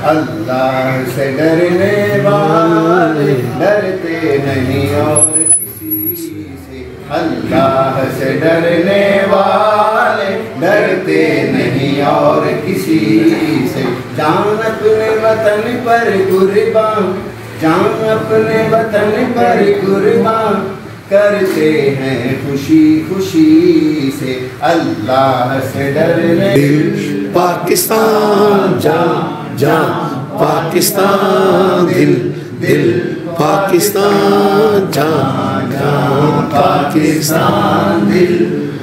अल्लाह से डरने वाले डरते नहीं और किसी से। अल्लाह से डरने वाले डरते नहीं और किसी से। जान अपने वतन पर कुर्बान, जान अपने वतन पर कुर्बान करते हैं खुशी खुशी से। अल्लाह से डरने। दिल पाकिस्तान जा जा पाकिस्तान, दिल दिल पाकिस्तान जा जा पाकिस्तान, दिल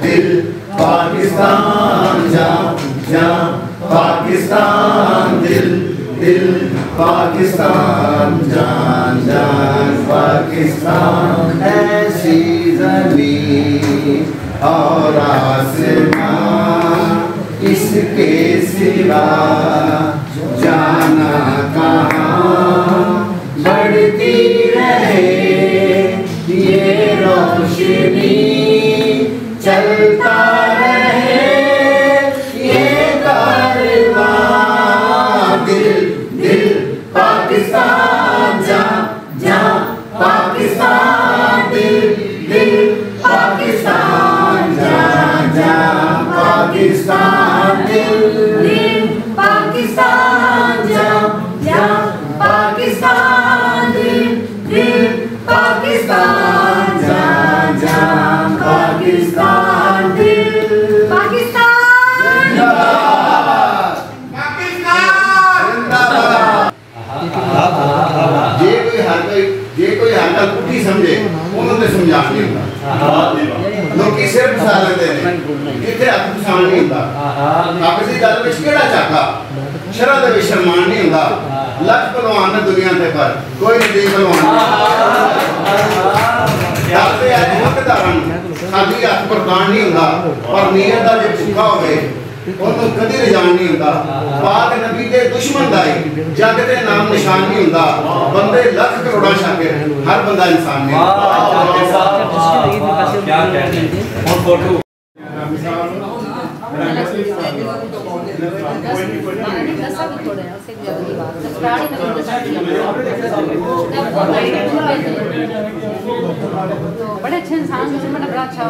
दिल पाकिस्तान जा जा पाकिस्तान, दिल दिल पाकिस्तान, जान जान पाकिस्तान। ऐसी ज़मीन और आसमां इसके सिवा जाना कहाँ। बढ़ती रहे ये रोशनी, चलता रहे ये कारवां। दिल दिल पाकिस्तान जा जा पाकिस्तान, दिल दिल पाकिस्तान जा जा पाकिस्तान, दिल दिल पाकिस्तान जा जा पाकिस्तान, दिल दिल पाकिस्तान जा जा पाकिस्तान, दिल पाकिस्तान जिंदाबाद, पाकिस्तान जिंदाबाद। जे कोई हर गल पुट्ठी समझे उन्होंने समझा नहीं होता। लोग सिर फसा लेते हैं जिथे हथ फसान नहीं होता। आपस की गल में केड़ा झाका शरह दे शर्मान नहीं होता। लख पहलवान ने दुनिया ते पर कोई नहीं देख पहलवान खाली हथ प्रधान नहीं होता। पर नीयत का जो भूखा होवे उन्होंने कभी रिजान नहीं होता। पाक नबी के दुश्मन का जग के नाम निशान नहीं होता। बंदे लख करोड़ा शाकिर, हर बंदा इंसान नहीं बड़े अच्छे इंसान बड़ा अच्छा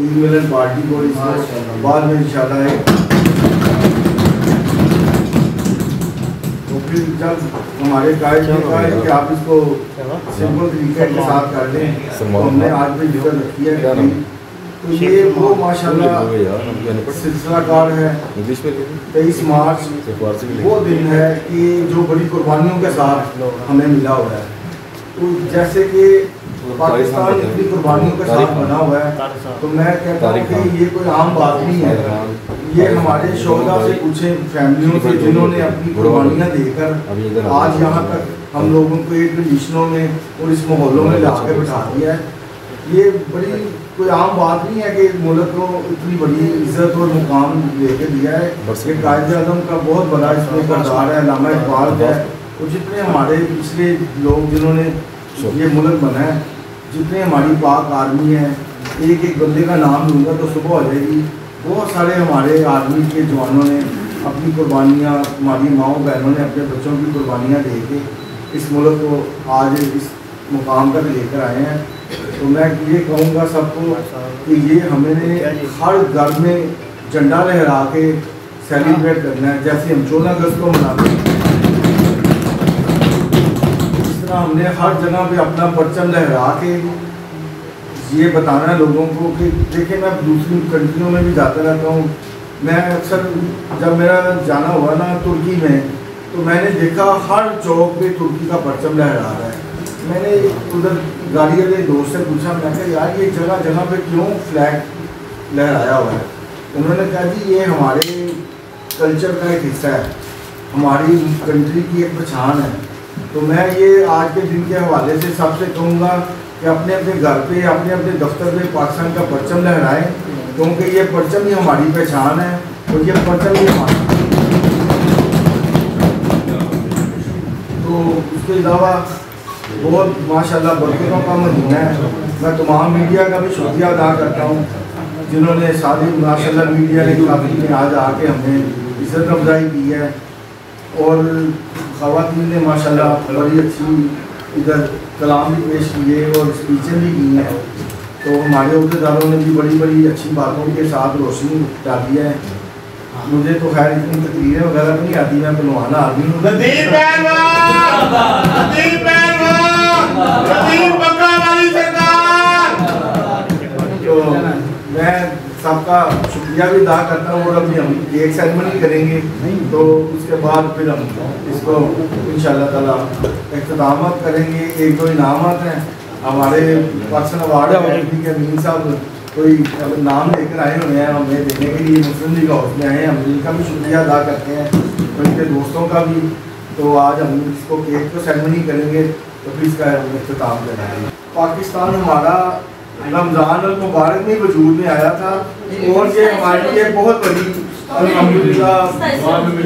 ईद मिलन पार्टी को इसको बाद में इंशाल्लाह है। तो फिर जब हमारे कायद ने कहा है कि आप इसको सिंपल तरीके के साथ कर लें, तो हमने आज भी जिक्र रखी है। तो ये वो माशाल्लाह सिलसिला कार है। 23 मार्च वो दिन है कि जो बड़ी कुर्बानियों के साथ हमें मिला हुआ है। तो जैसे कि पाकिस्तान इतनी कुर्बानियों के साथ बना हुआ है, तो मैं कहता हूँ कि ये कोई आम बात नहीं है। ये हमारे शोहदा से पूछे फैमिलियों से जिन्होंने अपनी कुर्बानियाँ देकर आज यहाँ तक हम लोगों को एक कंडीशनों में और इस माहौलों में ला के बिठा दिया है। ये बड़ी कोई आम बात नहीं है कि मुल्क को इतनी बड़ी इज्जत और मुकाम लेके दिया है। ये कायद आज़म का बहुत बड़ा इसमें किरदार है, अल्लामा इकबाल का है। और जितने हमारे पिछले लोग जिन्होंने ये मुल्क बना है, जितने हमारी पाक आर्मी है, एक एक बंदे का नाम लूँगा तो सुबह हो जाएगी। बहुत सारे हमारे आर्मी के जवानों ने अपनी कुर्बानियाँ, हमारी माओ बहनों ने अपने बच्चों की कुर्बानियाँ दे के इस मुल्क को आज इस मुकाम तक लेकर आए हैं। तो मैं ये कहूँगा सबको कि ये हमें हर घर में झंडा लहरा के सेलिब्रेट करना है। जैसे हम 14 अगस्त को मनाते हैं, इस तरह हमने हर जगह पे अपना परचम लहरा के ये बताना है लोगों को कि देखिए, मैं दूसरी कंट्रियों में भी जाता रहता हूँ। मैं अक्सर जब मेरा जाना हुआ ना तुर्की में, तो मैंने देखा हर चौक पे तुर्की का परचम लहरा रहा है। मैंने उधर गाड़ी वाले दोस्त से पूछा, मैं कहा यार ये जगह जगह पे क्यों फ्लैग लहराया हुआ है? उन्होंने कहा जी ये हमारे कल्चर का एक हिस्सा है, हमारी कंट्री की एक पहचान है। तो मैं ये आज के दिन के हवाले से सबसे कहूँगा कि अपने अपने घर पे, अपने अपने दफ्तर में पाकिस्तान का परचम लहराएं, क्योंकि ये परचम ही हमारी पहचान है और ये परचम ही हमारा। तो उसके अलावा बहुत माशाल्लाह बरकतों का महीना है। मैं तमाम मीडिया का भी शुक्रिया अदा करता हूँ जिन्होंने सारी माशाल्लाह मीडिया ने काफ़ी में आज आके हमें इज्जत अफजाई की है। और ख़वातीन ने माशाल्लाह बड़ी अच्छी इधर कलाम भी पेश किए और स्पीचें भी की हैं। तो हमारे अहदेदारों ने भी बड़ी बड़ी अच्छी बातों के साथ रोशनी डाली है। मुझे तो खैर इतनी तकरीरें वगैरह नहीं आती, मैं पहलवान आदमी हूँ। तो मैं सबका शुक्रिया भी अदा करता हूँ। और अभी हम केक सेरेमनी करेंगे, तो उसके बाद फिर हम इसको इंशाल्लाह ताला इख्तितामात करेंगे। एक दो इनामात हैं हमारे पर्सनल अवार्ड के अमीन साहब कोई नाम लेकर आए हुए हैं हमें देने के लिए, मुस्लिम लीग हाउस में आए हैं। हम इनका भी शुक्रिया अदा करते हैं, उनके दोस्तों का भी। तो आज हम इसको केक को सेरेमनी करेंगे, तो फिर इसका इख्तिताम कराएंगे। पाकिस्तान हमारा रमज़ान और मुबारक में वजूद में आया था, और ये हमारे लिए बहुत बड़ी अल्हम्दुलिल्लाह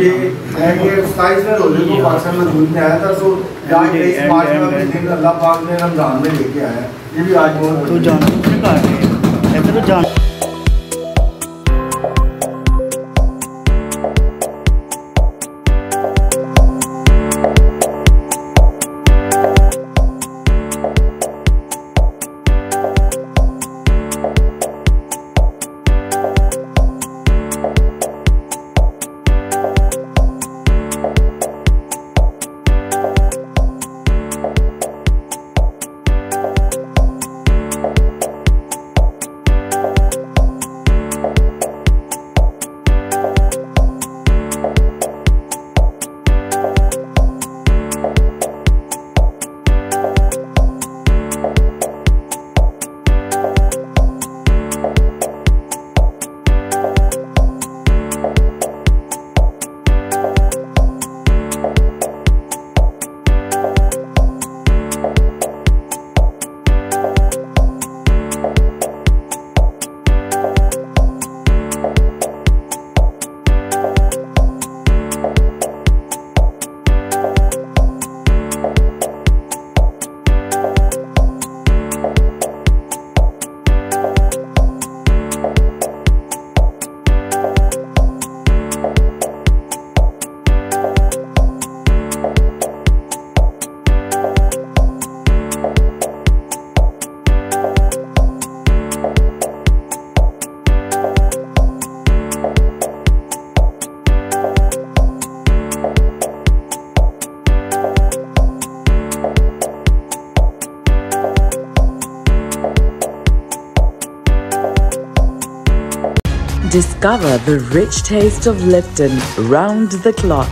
ये है कि 27वें रोजे को पाकिस्तान वजूद में आया था। तो आज 23 मार्च में दिन अल्लाह पाक ने रमज़ान में लेके आया, ये भी आज बहुत Discover the rich taste of Lipton round the clock.